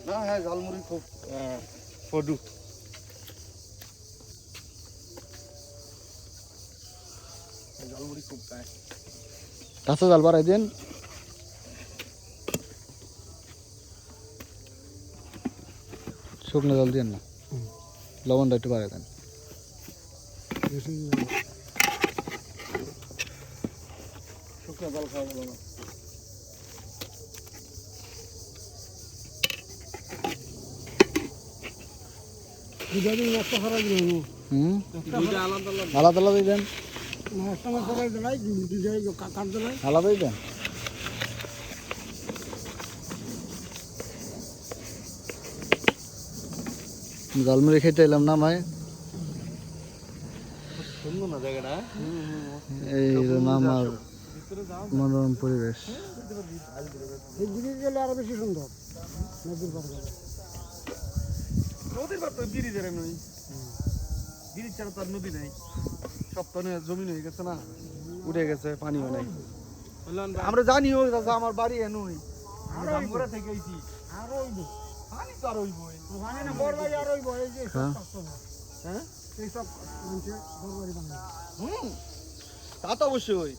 না হ্যাঁ ঝালমুড়ি খুব ফডু ঝালমুড়ি খুব খায় কাঁচা জাল বাড়াই দেন শুকনো জল দিয়েন না লবণটা একটু বাড়াই দেন শুকনো জল খাওয়া ভালো না আলাদা আলাদাই দেন আলাদাই দেন ঝালমুড়ি খেতে এলাম না মায় সুন্দর না জায়গাটা এই আমার মনোরম পরিবেশ আরো বেশি সুন্দর নদীর পার গেলে নদীর পার তো ব্রিজের নই ব্রিজ ছাড়া তো আর নদী নেই সব তো জমিন হয়ে গেছে না উঠে গেছে পানিও নাই আমরা জানি ওই দাদা আমার বাড়ি এনুই আমরা থেকে আইছি আর হইব পানি তো আর হইব মানে না বড় বাড়ি আর হইব এই যে হ্যাঁ হ্যাঁ এই সব মানুষের বড় বাড়ি বানায় তা তো অবশ্যই